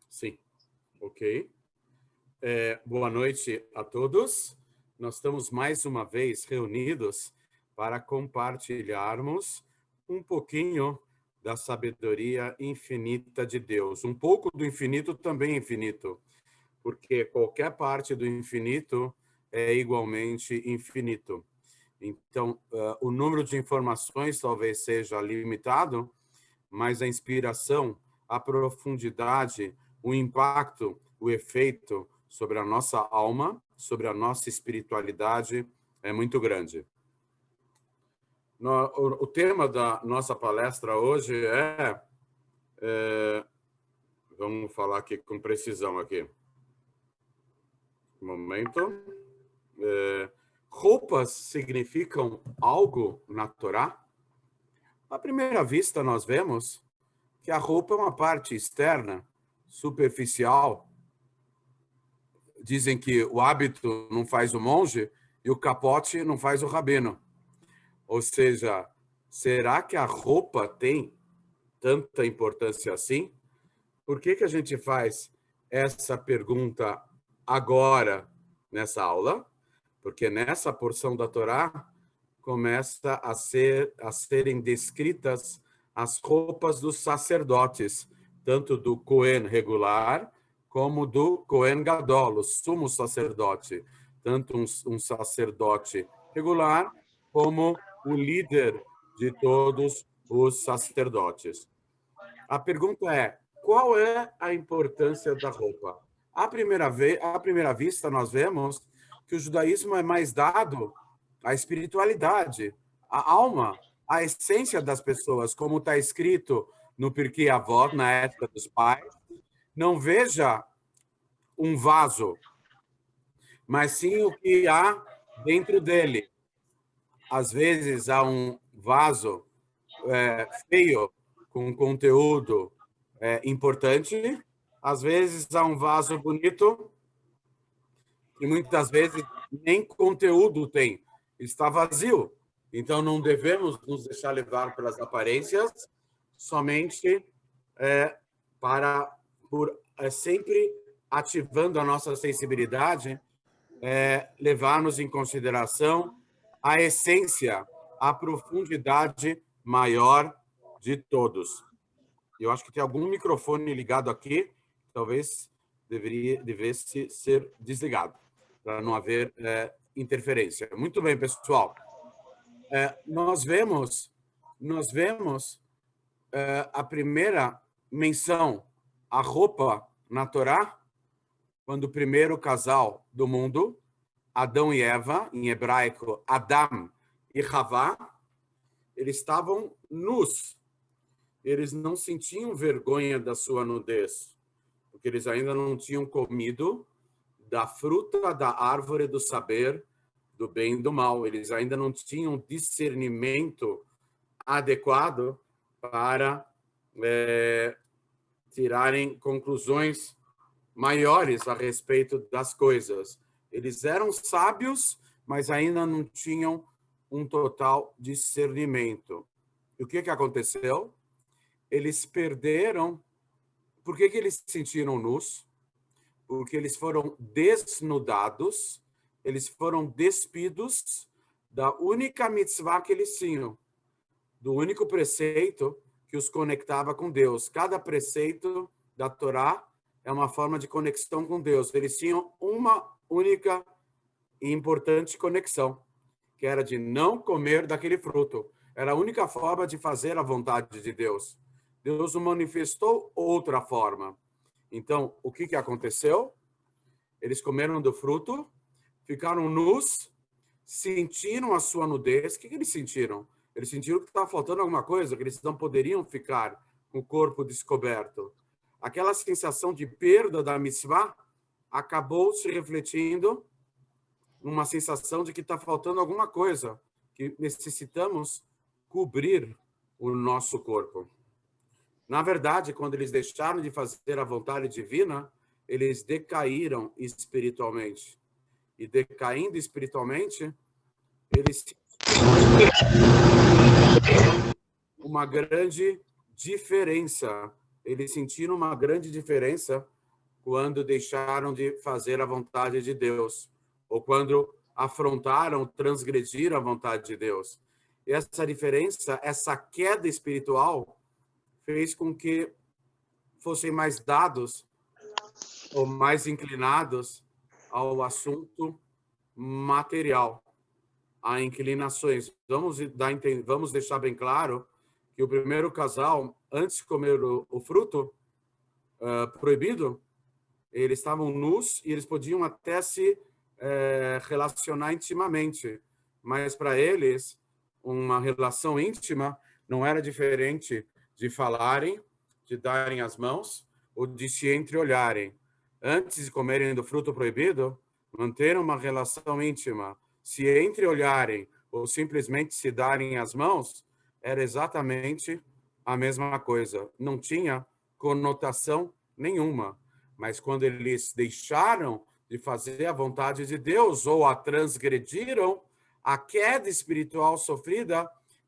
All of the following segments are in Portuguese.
Sim, ok. Boa noite a todos. Nós estamos mais uma vez reunidos para compartilharmos um pouquinho da sabedoria infinita de Deus. Um pouco do infinito também é infinito, porque qualquer parte do infinito é igualmente infinito. Então, o número de informações talvez seja limitado, mas a inspiração, a profundidade, o impacto, o efeito sobre a nossa alma, sobre a nossa espiritualidade é muito grande. O tema da nossa palestra hoje vamos falar aqui com precisão aqui. Um momento. Roupas significam algo na Torá? À primeira vista, nós vemos que a roupa é uma parte externa, superficial. Dizem que o hábito não faz o monge e o capote não faz o rabino. Ou seja, será que a roupa tem tanta importância assim? Por que a gente faz essa pergunta agora, nessa aula? Porque nessa porção da Torá começa a serem descritas as roupas dos sacerdotes, tanto do Cohen regular como do Cohen Gadol, o sumo sacerdote, tanto um sacerdote regular como o líder de todos os sacerdotes. A pergunta é, qual é a importância da roupa? À primeira vista, nós vemos que o judaísmo é mais dado à espiritualidade, à alma, à essência das pessoas, como está escrito no Pirkei Avot, na ética dos pais. Não veja um vaso, mas sim o que há dentro dele. Às vezes há um vaso feio, com conteúdo importante. Às vezes há um vaso bonito e muitas vezes nem conteúdo tem, está vazio. Então não devemos nos deixar levar pelas aparências, somente sempre ativando a nossa sensibilidade, levar-nos em consideração a essência, a profundidade maior de todos. Eu acho que tem algum microfone ligado aqui, talvez devesse ser desligado, para não haver interferência. Muito bem, pessoal. Nós vemos a primeira menção à roupa na Torá, quando o primeiro casal do mundo, Adão e Eva, em hebraico, Adam e Havá, eles estavam nus. Eles não sentiam vergonha da sua nudez, porque eles ainda não tinham comido da fruta da árvore do saber do bem e do mal. Eles ainda não tinham discernimento adequado para tirarem conclusões maiores a respeito das coisas. Eles eram sábios, mas ainda não tinham um total discernimento. E o que aconteceu? Eles perderam. Por que eles se sentiram nus? Porque eles foram desnudados, eles foram despidos da única mitzvah que eles tinham, do único preceito que os conectava com Deus. Cada preceito da Torá é uma forma de conexão com Deus. Eles tinham uma única e importante conexão, que era de não comer daquele fruto. Era a única forma de fazer a vontade de Deus. Deus não manifestou outra forma. Então, o que aconteceu? Eles comeram do fruto, ficaram nus, sentiram a sua nudez. O que eles sentiram? Eles sentiram que estava faltando alguma coisa, que eles não poderiam ficar com o corpo descoberto. Aquela sensação de perda da mitzvah acabou se refletindo numa sensação de que está faltando alguma coisa, que necessitamos cobrir o nosso corpo. Na verdade, quando eles deixaram de fazer a vontade divina, eles decaíram espiritualmente. E decaindo espiritualmente, eles uma grande diferença. Eles sentiram uma grande diferença quando deixaram de fazer a vontade de Deus, ou quando afrontaram, transgrediram a vontade de Deus. E essa diferença, essa queda espiritual, fez com que fossem mais dados ou mais inclinados ao assunto material, a inclinações. Vamos deixar bem claro que o primeiro casal, antes de comer o fruto proibido, eles estavam nus e eles podiam até se relacionar intimamente. Mas para eles, uma relação íntima não era diferente de falarem, de darem as mãos ou de se entreolharem. Antes de comerem do fruto proibido, manter uma relação íntima, se entreolharem ou simplesmente se darem as mãos, era exatamente a mesma coisa. Não tinha conotação nenhuma. Mas quando eles deixaram de fazer a vontade de Deus ou a transgrediram, a queda espiritual sofrida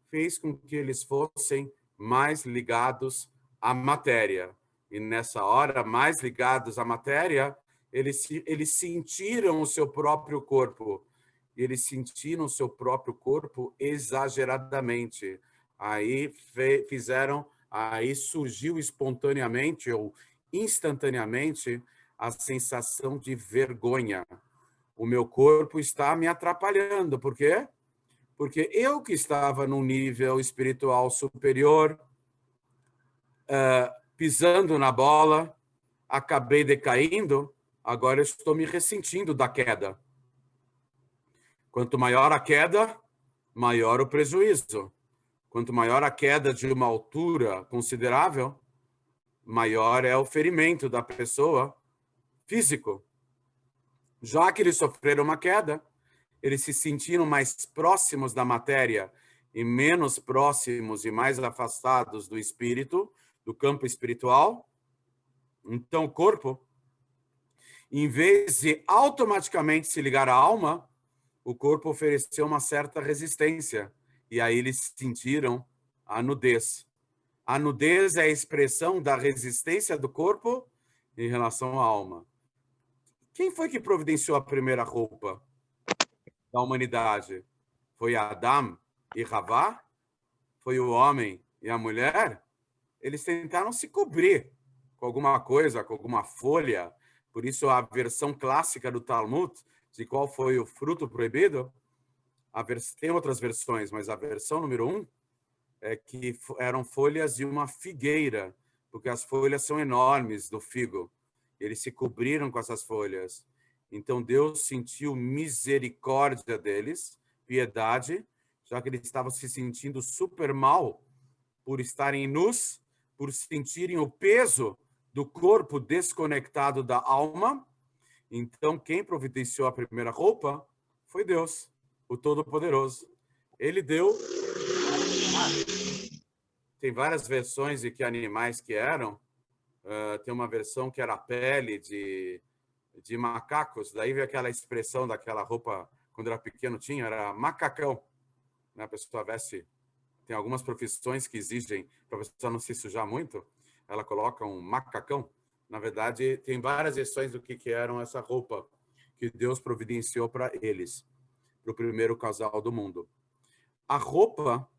fez com que eles fossem mais ligados à matéria. E nessa hora, mais ligados à matéria, eles sentiram o seu próprio corpo. Eles sentiram o seu próprio corpo exageradamente. Aí aí surgiu espontaneamente ou instantaneamente a sensação de vergonha. O meu corpo está me atrapalhando. Por quê? Porque eu que estava num nível espiritual superior, pisando na bola, acabei decaindo, agora eu estou me ressentindo da queda. Quanto maior a queda, maior o prejuízo. Quanto maior a queda de uma altura considerável, maior é o ferimento da pessoa físico. Já que eles sofreram uma queda, eles se sentiram mais próximos da matéria e menos próximos e mais afastados do espírito, do campo espiritual. Então, o corpo, em vez de automaticamente se ligar à alma, o corpo ofereceu uma certa resistência. E aí eles sentiram a nudez. A nudez é a expressão da resistência do corpo em relação à alma. Quem foi que providenciou a primeira roupa da humanidade? Foi Adão e Havá? Foi o homem e a mulher? Eles tentaram se cobrir com alguma coisa, com alguma folha. Por isso, a versão clássica do Talmud, de qual foi o fruto proibido, tem outras versões, mas a versão número 1 é que eram folhas de uma figueira, porque as folhas são enormes do figo. Eles se cobriram com essas folhas. Então, Deus sentiu misericórdia deles, piedade, já que eles estavam se sentindo super mal por estarem nus, por sentirem o peso do corpo desconectado da alma. Então, quem providenciou a primeira roupa foi Deus, o Todo-Poderoso. Ele deu... Tem várias versões de que animais que eram. Tem uma versão que era a pele de macacos. Daí veio aquela expressão daquela roupa, quando era pequeno, era macacão. A pessoa veste... Tem algumas profissões que exigem, para a pessoa não se sujar muito, ela coloca um macacão. Na verdade, tem várias versões do que eram essa roupa que Deus providenciou para eles, para o primeiro casal do mundo. A roupa,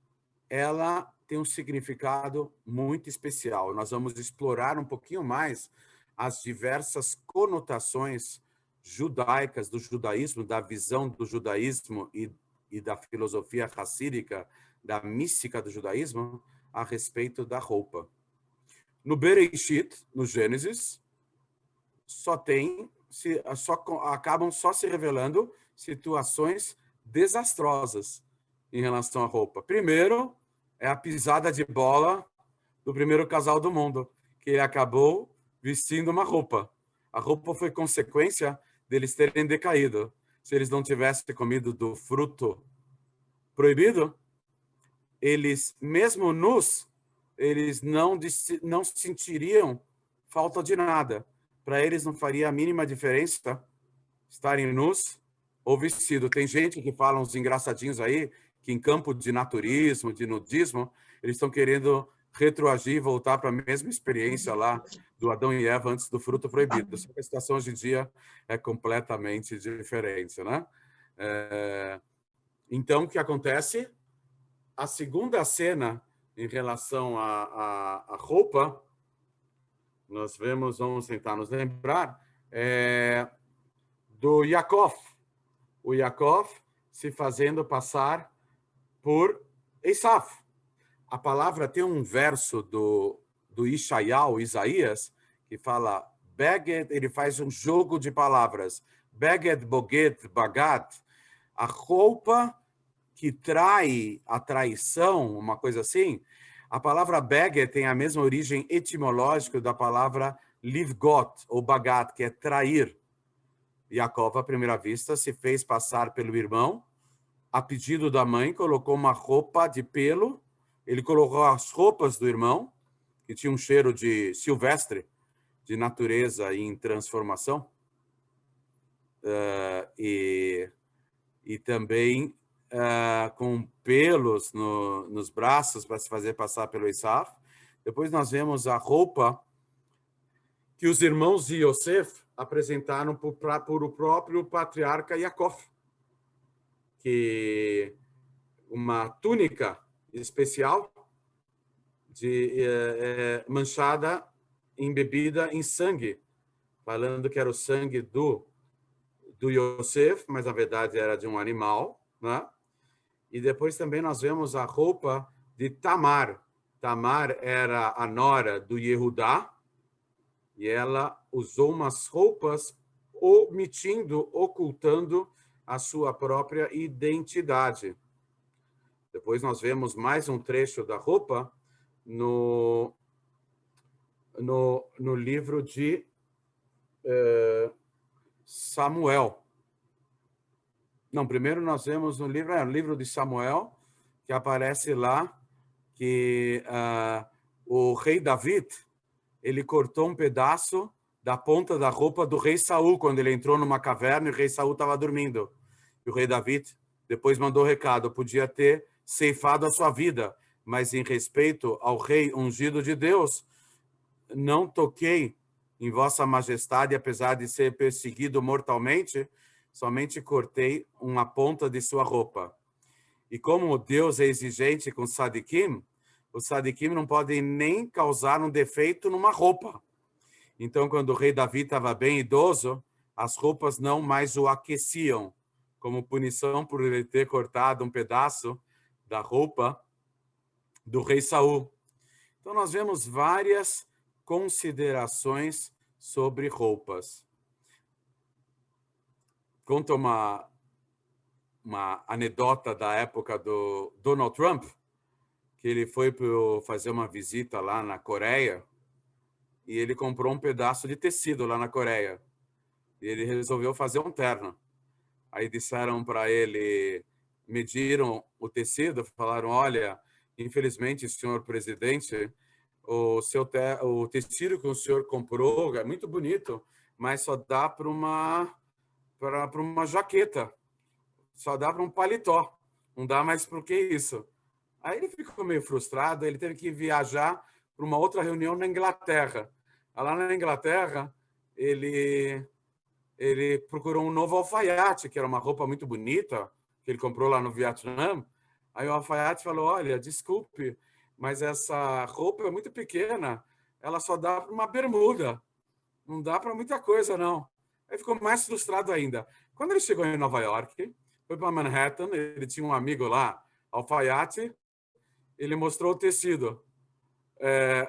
ela tem um significado muito especial. Nós vamos explorar um pouquinho mais as diversas conotações judaicas do judaísmo, da visão do judaísmo e da filosofia racídica, da mística do judaísmo, a respeito da roupa. No Bereshit, no Gênesis, acabam se revelando situações desastrosas em relação à roupa. Primeiro, é a pisada de bola do primeiro casal do mundo, que ele acabou vestindo uma roupa. A roupa foi consequência deles terem decaído. Se eles não tivessem comido do fruto proibido, eles, mesmo nus, eles não sentiriam falta de nada. Para eles não faria a mínima diferença estarem nus ou vestidos. Tem gente que fala uns engraçadinhos aí, que em campo de naturismo, de nudismo, eles estão querendo retroagir e voltar para a mesma experiência lá do Adão e Eva antes do fruto proibido. Só que a situação hoje em dia é completamente diferente, né? Então, o que acontece? A segunda cena em relação à roupa, nós vemos, vamos tentar nos lembrar, do Yaakov. O Yaakov se fazendo passar por Esav. A palavra tem um verso do Ishaial, Isaías, que fala Beged, ele faz um jogo de palavras. Beged, Boged, Bagat. A roupa que trai a traição, uma coisa assim. A palavra Beged tem a mesma origem etimológica da palavra Livgot, ou Bagat, que é trair. Yaakov, à primeira vista, se fez passar pelo irmão, a pedido da mãe, colocou uma roupa de pelo. Ele colocou as roupas do irmão, que tinha um cheiro de silvestre, de natureza em transformação, e também com pelos nos braços para se fazer passar pelo Esav. Depois nós vemos a roupa que os irmãos de Yosef apresentaram por o próprio patriarca Yaakov, que uma túnica especial manchada, embebida em sangue, falando que era o sangue do Yosef, mas na verdade era de um animal, né? E depois também nós vemos a roupa de Tamar. Tamar era a nora do Yehudá, e ela usou umas roupas omitindo, ocultando a sua própria identidade. Depois nós vemos mais um trecho da roupa no livro de Samuel. Não, primeiro nós vemos no livro de Samuel, que aparece lá que o rei David, ele cortou um pedaço da ponta da roupa do rei Saul, quando ele entrou numa caverna e o rei Saul estava dormindo. E o rei David depois mandou recado, podia ter ceifado a sua vida, mas em respeito ao rei ungido de Deus, não toquei em vossa majestade, apesar de ser perseguido mortalmente, somente cortei uma ponta de sua roupa. E como Deus é exigente com os sadiquim não podem nem causar um defeito numa roupa. Então, quando o rei Davi estava bem idoso, as roupas não mais o aqueciam, como punição por ele ter cortado um pedaço da roupa do rei Saul. Então, nós vemos várias considerações sobre roupas. Conta uma anedota da época do Donald Trump, que ele foi fazer uma visita lá na Coreia e ele comprou um pedaço de tecido lá na Coreia. E ele resolveu fazer um terno. Aí disseram para ele, mediram o tecido, falaram, olha, infelizmente, senhor presidente, o tecido que o senhor comprou é muito bonito, mas só dá para uma jaqueta, só dá para um paletó, não dá mais para o que isso. Aí ele ficou meio frustrado, ele teve que viajar para uma outra reunião na Inglaterra. Lá na Inglaterra, ele procurou um novo alfaiate, que era uma roupa muito bonita, que ele comprou lá no Vietnã. Aí o alfaiate falou, olha, desculpe, mas essa roupa é muito pequena, ela só dá para uma bermuda, não dá para muita coisa, não. Aí ficou mais frustrado ainda. Quando ele chegou em Nova York, foi para Manhattan, ele tinha um amigo lá, alfaiate, ele mostrou o tecido.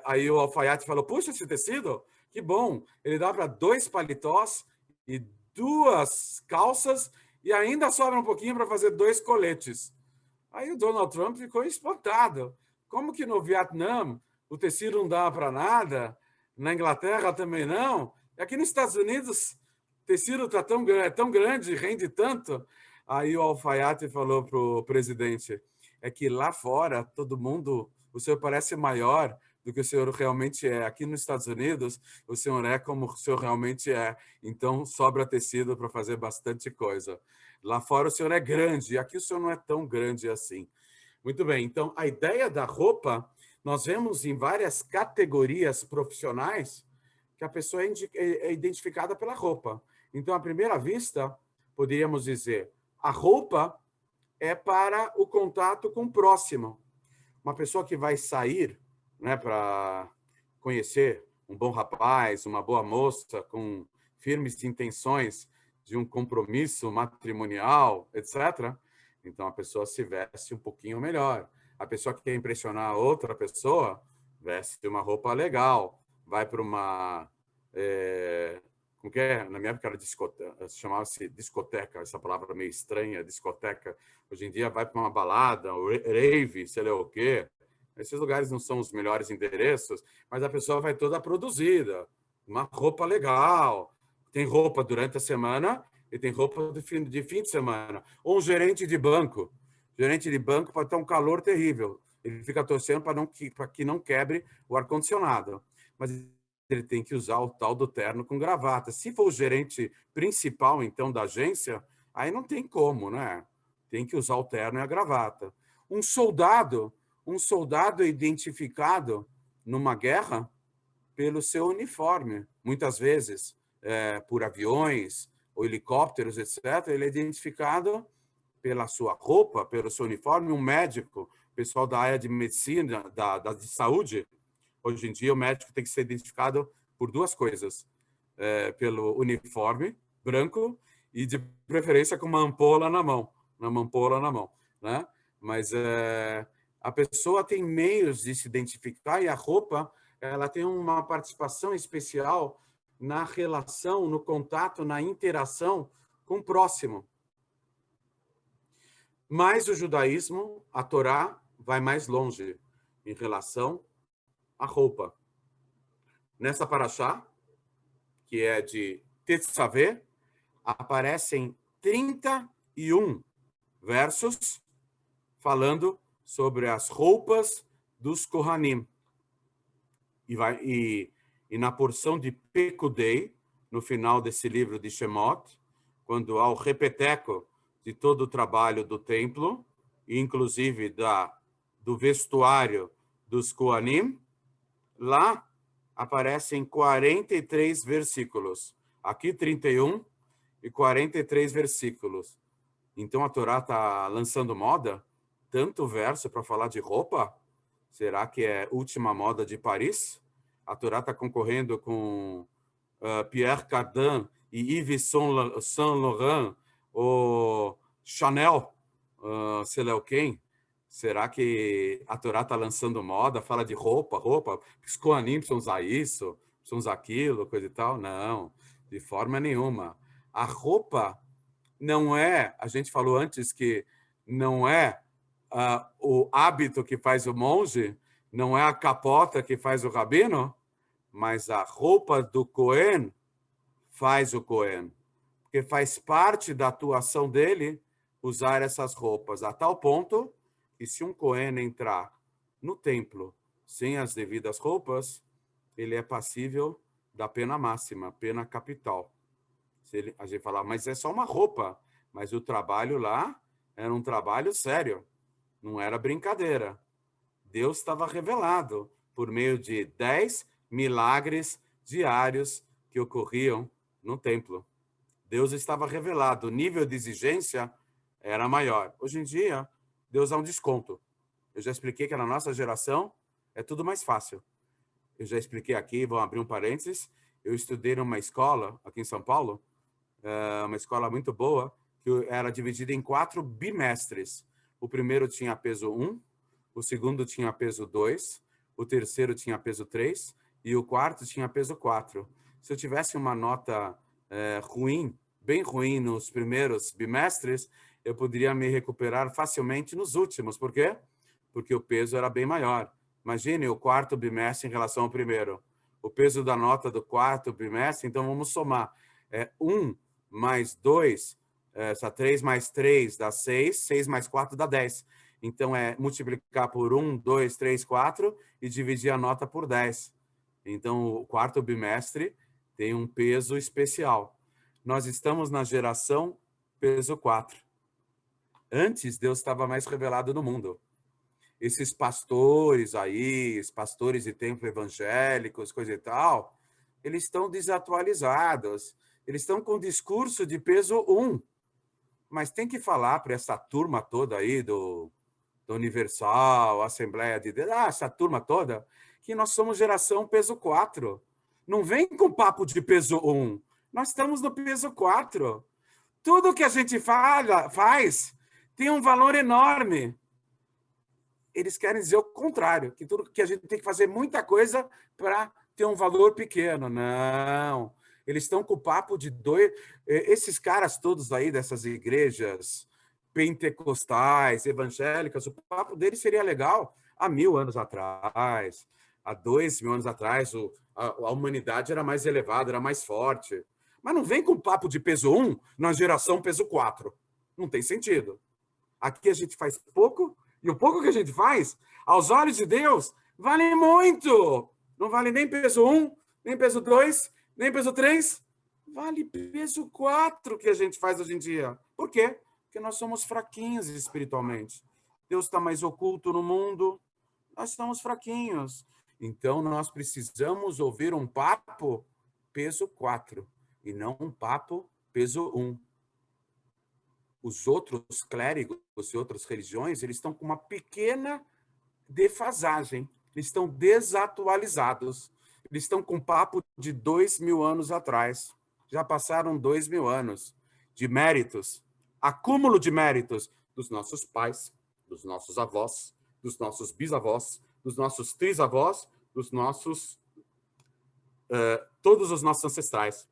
Aí o alfaiate falou, puxa, esse tecido, que bom, ele dá para 2 paletós e 2 calças e ainda sobra um pouquinho para fazer 2 coletes. Aí o Donald Trump ficou espantado. Como que no Vietnã o tecido não dá para nada? Na Inglaterra também não? E aqui nos Estados Unidos o tecido está tão grande, rende tanto. Aí o alfaiate falou para o presidente, é que lá fora todo mundo, o senhor parece maior do que o senhor realmente é. Aqui nos Estados Unidos, o senhor é como o senhor realmente é. Então, sobra tecido para fazer bastante coisa. Lá fora o senhor é grande, e aqui o senhor não é tão grande assim. Muito bem, então a ideia da roupa Nós vemos em várias categorias profissionais que a pessoa é identificada pela roupa. Então, à primeira vista, poderíamos dizer, a roupa é para o contato com o próximo. Uma pessoa que vai sair, né, para conhecer um bom rapaz, uma boa moça, com firmes intenções de um compromisso matrimonial, etc. Então, a pessoa se veste um pouquinho melhor. A pessoa que quer impressionar outra pessoa, veste uma roupa legal, vai para uma... como que é? Na minha época era discoteca, chamava-se discoteca, essa palavra meio estranha, discoteca. Hoje em dia vai para uma balada, rave, sei lá o quê. Esses lugares não são os melhores endereços, mas a pessoa vai toda produzida, uma roupa legal. Tem roupa durante a semana e tem roupa de fim de semana. Ou um gerente de banco. Gerente de banco pode ter um calor terrível. Ele fica torcendo para que não quebre o ar-condicionado. Mas ele tem que usar o tal do terno com gravata. Se for o gerente principal, então, da agência, aí não tem como, né? Tem que usar o terno e a gravata. Um soldado é identificado numa guerra pelo seu uniforme. Muitas vezes, por aviões ou helicópteros, etc., ele é identificado pela sua roupa, pelo seu uniforme. Um médico, pessoal da área de medicina, de saúde, hoje em dia o médico tem que ser identificado por duas coisas: pelo uniforme branco e, de preferência, com uma ampola na mão. Né? Mas a pessoa tem meios de se identificar e a roupa ela tem uma participação especial na relação, no contato, na interação com o próximo. Mas o judaísmo, a Torá, vai mais longe em relação à roupa. Nessa paraxá, que é de Tetzaveh, aparecem 31 versos falando sobre as roupas dos Kohanim. E na porção de Pekudei, no final desse livro de Shemot, quando há o repeteco de todo o trabalho do templo, inclusive do vestuário dos Kohanim, lá aparecem 43 versículos. Aqui 31 e 43 versículos. Então a Torá está lançando moda? Tanto verso para falar de roupa? Será que é última moda de Paris? A Torá está concorrendo com Pierre Cardin e Yves Saint Laurent ou Chanel, sei lá quem. Será que a Torá está lançando moda? Fala de roupa. Os Kohanim precisam usar isso, precisam usar aquilo, coisa e tal? Não, de forma nenhuma. A roupa não é, a gente falou antes que não é o hábito que faz o monge, não é a capota que faz o rabino, mas a roupa do Cohen faz o Cohen, porque faz parte da atuação dele usar essas roupas, a tal ponto que se um Cohen entrar no templo sem as devidas roupas, ele é passível da pena máxima, pena capital. A gente fala, mas é só uma roupa, mas o trabalho lá era um trabalho sério, não era brincadeira. Deus estava revelado por meio de 10 milagres diários que ocorriam no templo. Deus estava revelado, o nível de exigência era maior. Hoje em dia, Deus dá um desconto. Eu já expliquei que na nossa geração é tudo mais fácil. Eu já expliquei aqui, vou abrir um parênteses, eu estudei numa escola aqui em São Paulo, uma escola muito boa, que era dividida em 4 bimestres. O primeiro tinha peso 1, o segundo tinha peso 2, o terceiro tinha peso 3 e o quarto tinha peso 4. Se eu tivesse uma nota ruim, bem ruim nos primeiros bimestres, eu poderia me recuperar facilmente nos últimos. Por quê? Porque o peso era bem maior. Imagine o quarto bimestre em relação ao primeiro. O peso da nota do quarto bimestre, então vamos somar. 1 mais 2, 3 mais 3 dá 6, 6 mais 4 dá 10. Então, é multiplicar por 1, 2, 3, 4 e dividir a nota por 10. Então, o quarto bimestre tem um peso especial. Nós estamos na geração peso 4. Antes, Deus estava mais revelado no mundo. esses pastores aí, os pastores de templo evangélicos, coisa e tal, eles estão desatualizados. Eles estão com discurso de peso 1. Mas tem que falar para essa turma toda aí do Universal, Assembleia de Deus, essa turma toda, que nós somos geração peso 4. Não vem com papo de peso 1. Nós estamos no peso 4. Tudo que a gente faz tem um valor enorme. Eles querem dizer o contrário, que tudo que a gente tem que fazer muita coisa para ter um valor pequeno. Não. Eles estão com o papo de dois... Esses caras todos aí dessas igrejas pentecostais, evangélicas, o papo deles seria legal há 1000 anos atrás, há 2000 anos atrás, a humanidade era mais elevada, era mais forte. Mas não vem com papo de peso 1 na geração peso 4. Não tem sentido. Aqui a gente faz pouco, e o pouco que a gente faz, aos olhos de Deus, vale muito. Não vale nem peso 1, nem peso 2, nem peso 3. Vale peso 4 que a gente faz hoje em dia. Por quê? Porque nós somos fraquinhos espiritualmente. Deus está mais oculto no mundo. Nós estamos fraquinhos. Então, nós precisamos ouvir um papo peso 4 e não um papo peso 1. Os outros clérigos e outras religiões, eles estão com uma pequena defasagem. Eles estão desatualizados. Eles estão com papo de 2000 anos atrás. Já passaram 2000 anos de méritos, acúmulo de méritos dos nossos pais, dos nossos avós, dos nossos bisavós, dos nossos trisavós, dos nossos... todos os nossos ancestrais.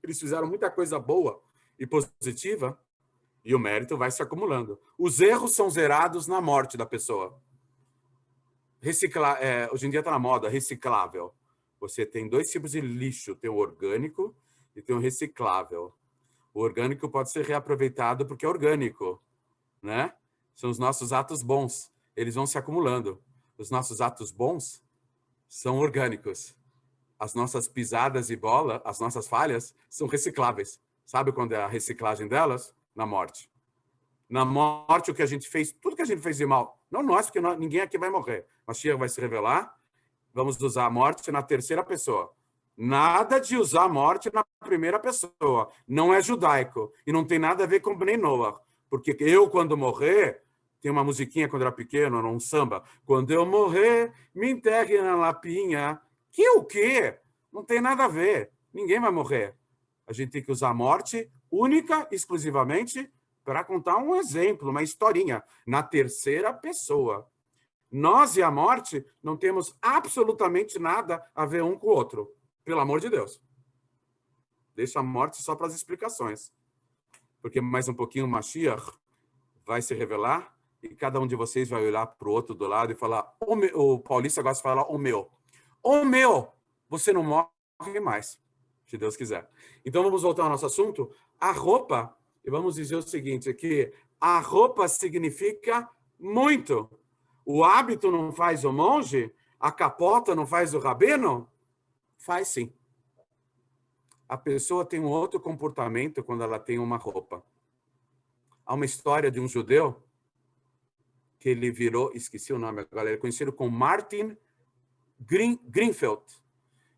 Eles fizeram muita coisa boa e positiva, e o mérito vai se acumulando. Os erros são zerados na morte da pessoa. Hoje em dia está na moda, reciclável. Você tem 2 tipos de lixo, tem o orgânico e tem o reciclável. O orgânico pode ser reaproveitado porque é orgânico, né? São os nossos atos bons. Eles vão se acumulando. Os nossos atos bons são orgânicos. As nossas pisadas e bola, as nossas falhas, são recicláveis. Sabe quando é a reciclagem delas? Na morte. Na morte, o que a gente fez, tudo que a gente fez de mal, não nós, porque ninguém aqui vai morrer. Mashiach vai se revelar, vamos usar a morte na terceira pessoa. Nada de usar a morte na primeira pessoa. Não é judaico. E não tem nada a ver com Bnei Noach. Porque eu, quando morrer, tem uma musiquinha quando era pequeno, um samba. Quando eu morrer, me enterre na lapinha. Que o quê? Não tem nada a ver. Ninguém vai morrer. A gente tem que usar a morte única, exclusivamente, para contar um exemplo, uma historinha, na terceira pessoa. Nós e a morte não temos absolutamente nada a ver um com o outro. Pelo amor de Deus. Deixa a morte só para as explicações. Porque mais um pouquinho o Mashiach vai se revelar e cada um de vocês vai olhar para o outro do lado e falar, o paulista gosta de falar, o meu, você não morre mais, se Deus quiser. Então vamos voltar ao nosso assunto. A roupa, e vamos dizer o seguinte, que a roupa significa muito. O hábito não faz o monge? A capota não faz o rabino? Faz sim. A pessoa tem um outro comportamento quando ela tem uma roupa. Há uma história de um judeu que ele virou, esqueci o nome agora, ele é conhecido como Martin Greenfield.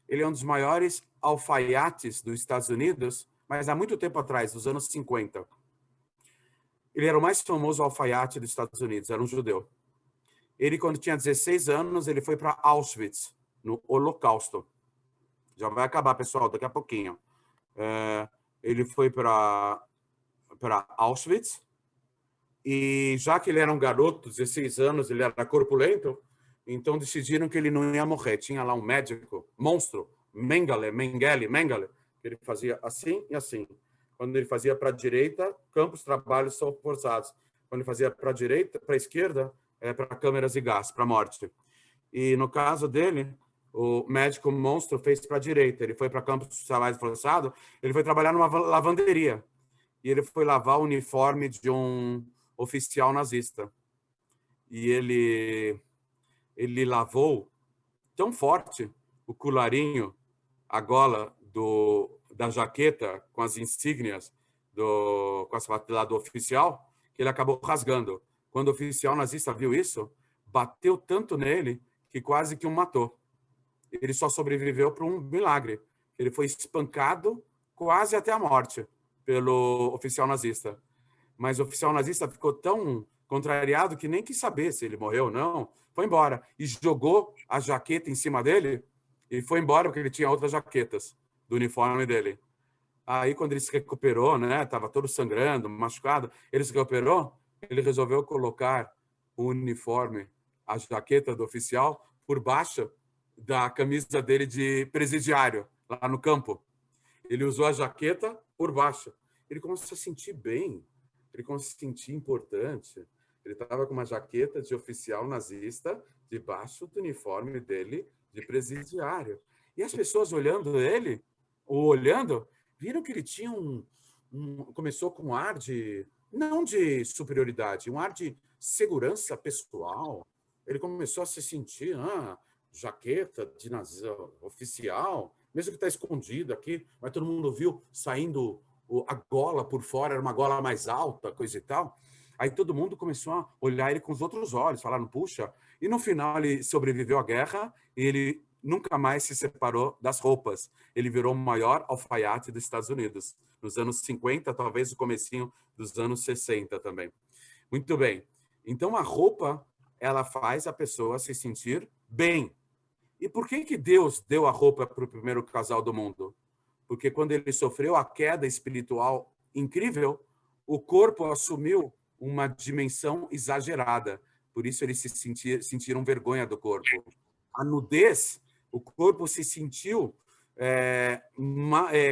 Ele é um dos maiores alfaiates dos Estados Unidos, mas há muito tempo atrás, nos anos 50. Ele era o mais famoso alfaiate dos Estados Unidos, era um judeu. Ele, quando tinha 16 anos, ele foi para Auschwitz, no Holocausto. Já vai acabar, pessoal, daqui a pouquinho. Ele foi para Auschwitz, e já que ele era um garoto, 16 anos, ele era corpulento, então decidiram que ele não ia morrer. Tinha lá um médico, monstro, Mengele, que ele fazia assim e assim. Quando ele fazia para a direita, campos, trabalhos são forçados. Quando ele fazia para a direita, para a esquerda, para câmeras e gás, para morte. E no caso dele, o médico monstro fez para a direita. Ele foi para campos de trabalho forçado, ele foi trabalhar numa lavanderia. E ele foi lavar o uniforme de um oficial nazista. E ele lavou tão forte o colarinho, a gola da jaqueta com as insígnias com as lá do oficial, que ele acabou rasgando. Quando o oficial nazista viu isso, bateu tanto nele que quase que o matou. Ele só sobreviveu por um milagre. Ele foi espancado quase até a morte pelo oficial nazista. Mas o oficial nazista ficou tão contrariado que nem quis saber se ele morreu ou não. Foi embora e jogou a jaqueta em cima dele e foi embora porque ele tinha outras jaquetas do uniforme dele. Aí, quando ele se recuperou, né, estava todo sangrando, machucado, ele se recuperou, ele resolveu colocar o uniforme, a jaqueta do oficial, por baixo da camisa dele de presidiário, lá no campo. Ele usou a jaqueta por baixo. Ele começou a se sentir bem, ele começou a se sentir importante. Ele estava com uma jaqueta de oficial nazista debaixo do uniforme dele de presidiário. E as pessoas olhando ele, viram que ele tinha começou com um ar de, não de superioridade, um ar de segurança pessoal. Ele começou a se sentir, jaqueta de oficial, mesmo que está escondido aqui, mas todo mundo viu saindo a gola por fora, era uma gola mais alta, coisa e tal. Aí todo mundo começou a olhar ele com os outros olhos, falaram, puxa. E no final ele sobreviveu à guerra e ele nunca mais se separou das roupas. Ele virou o maior alfaiate dos Estados Unidos, nos anos 50, talvez o comecinho dos anos 60 também. Muito bem. Então a roupa, ela faz a pessoa se sentir bem. E por que Deus deu a roupa para o primeiro casal do mundo? Porque quando ele sofreu a queda espiritual incrível, o corpo assumiu uma dimensão exagerada. Por isso eles sentiram vergonha do corpo. A nudez, o corpo se sentiu,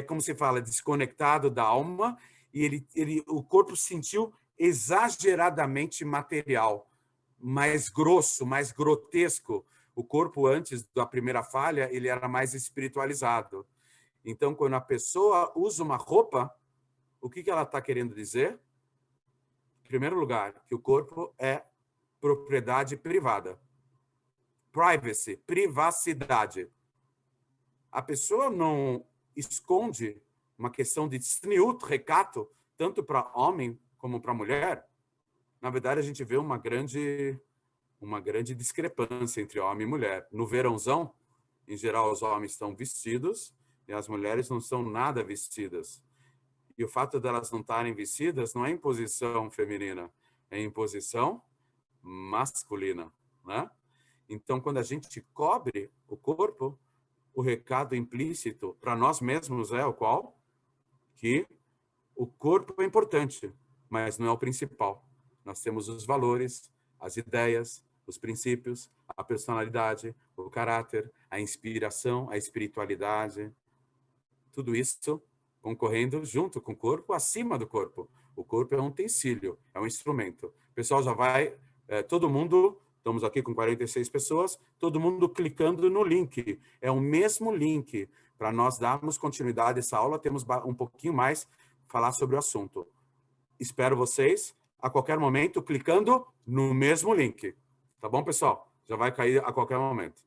como se fala, desconectado da alma, e o corpo se sentiu exageradamente material, mais grosso, mais grotesco. O corpo, antes da primeira falha, ele era mais espiritualizado. Então, quando a pessoa usa uma roupa, o que ela está querendo dizer? Em primeiro lugar, que o corpo é propriedade privada. Privacy, privacidade. A pessoa não esconde uma questão de tzniut, recato, tanto para homem como para mulher. Na verdade, a gente vê uma grande discrepância entre homem e mulher. No verãozão, em geral, os homens estão vestidos e as mulheres não são nada vestidas. E o fato delas não estarem vestidas não é imposição feminina, é imposição masculina, né? Então, quando a gente cobre o corpo, o recado implícito para nós mesmos é o qual? Que o corpo é importante, mas não é o principal. Nós temos os valores, as ideias, os princípios, a personalidade, o caráter, a inspiração, a espiritualidade. Tudo isso concorrendo junto com o corpo, acima do corpo. O corpo é um utensílio, é um instrumento. O pessoal já vai, todo mundo, estamos aqui com 46 pessoas, todo mundo clicando no link. É o mesmo link. Para nós darmos continuidade a essa aula, temos um pouquinho mais falar sobre o assunto. Espero vocês a qualquer momento clicando no mesmo link. Tá bom, pessoal? Já vai cair a qualquer momento.